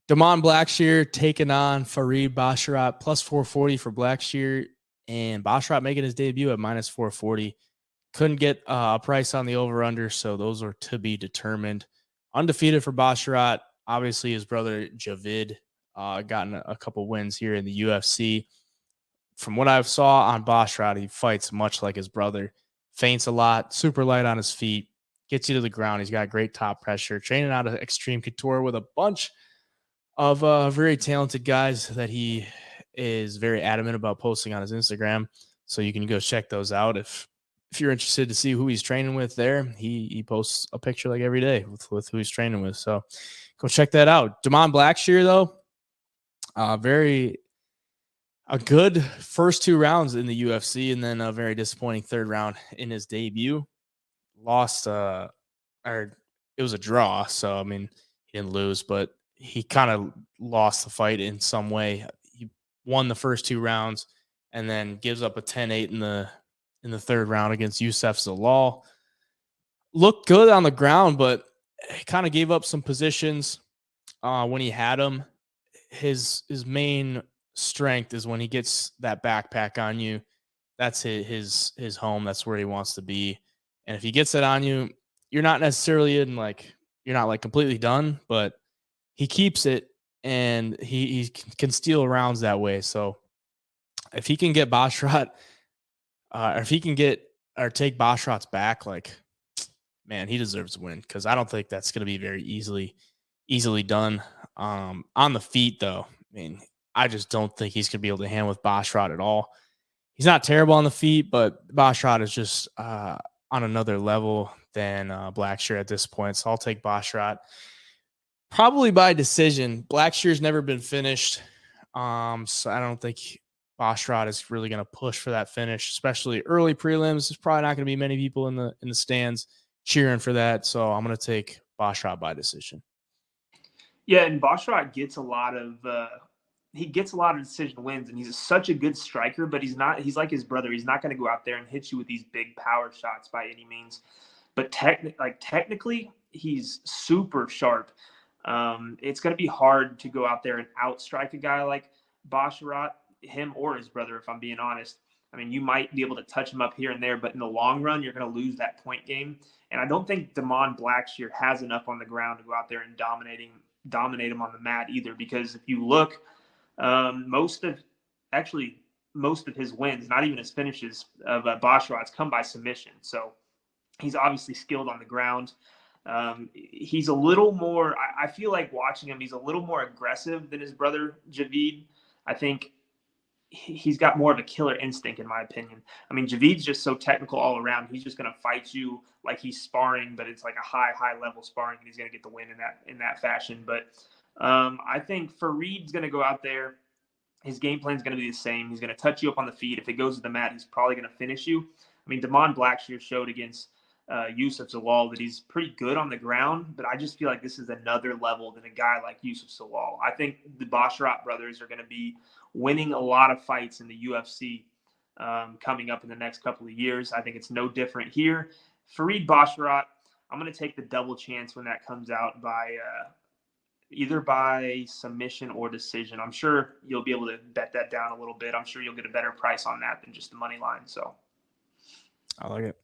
Blackshear taking on Farid Basharat, plus 440 for Blackshear, and Basharat making his debut at minus 440. Couldn't get a price on the over-under, so those are to be determined. Undefeated for Basharat. Obviously, his brother Javid gotten a couple wins here in the UFC. From what I saw on Basharat, he fights much like his brother. Feints a lot, super light on his feet, gets you to the ground. He's got great top pressure. Training out of Extreme Couture with a bunch of very talented guys that he is very adamant about posting on his Instagram. So you can go check those out if you're interested to see who he's training with there. He posts a picture like every day with who he's training with. So go check that out. Blackshear, though, a good first 2 rounds in the UFC, and then a very disappointing third round in his debut. Lost, or it was a draw. So, I mean, he didn't lose, but he kind of lost the fight in some way. He won the first 2 rounds and then gives up a 10-8 in the third round against Youssef Zalal. Looked good on the ground, but he kind of gave up some positions when he had him. His main strength is when he gets that backpack on you. That's his home. That's where he wants to be. And if he gets it on you, you're not necessarily you're not completely done, but he keeps it and he can steal rounds that way. So if he can get Basharat, or if he can take Basharat's back, man, he deserves to win, because I don't think that's going to be very easily done. On the feet, though, I mean, I just don't think he's going to be able to hang with Basharat at all. He's not terrible on the feet, but Basharat is just on another level than Blackshear at this point. So I'll take Basharat probably by decision. Blackshear's never been finished, so I don't think Basharat is really going to push for that finish, especially early prelims. There's probably not going to be many people in the stands cheering for that, so I'm going to take Basharat by decision. Yeah, and Basharat gets a lot of decision wins, and he's such a good striker, but he's like his brother. He's not going to go out there and hit you with these big power shots by any means. But technically, he's super sharp. It's going to be hard to go out there and outstrike a guy like Basharat, him or his brother, if I'm being honest. I mean, you might be able to touch him up here and there, but in the long run, you're going to lose that point game. And I don't think Blackshear has enough on the ground to go out there and dominate him on the mat either, because if you look, most of his wins, not even his finishes of Basharat's, come by submission. So he's obviously skilled on the ground. He's a little more, I feel like watching him, he's a little more aggressive than his brother Javid. I think he's got more of a killer instinct, in my opinion. I mean, Javid's just so technical all around. He's just going to fight you like he's sparring, but it's like a high level sparring, and he's going to get the win in that fashion. But I think Farid's going to go out there. His game plan is going to be the same. He's going to touch you up on the feet. If it goes to the mat, he's probably going to finish you. I mean, Blackshear showed against Youssef Zalal that he's pretty good on the ground, but I just feel like this is another level than a guy like Youssef Zalal. I think the Basharat brothers are going to be winning a lot of fights in the UFC coming up in the next couple of years. I think it's no different here. Farid Basharat, I'm going to take the double chance when that comes out by either by submission or decision. I'm sure you'll be able to bet that down a little bit. I'm sure you'll get a better price on that than just the money line. So I like it.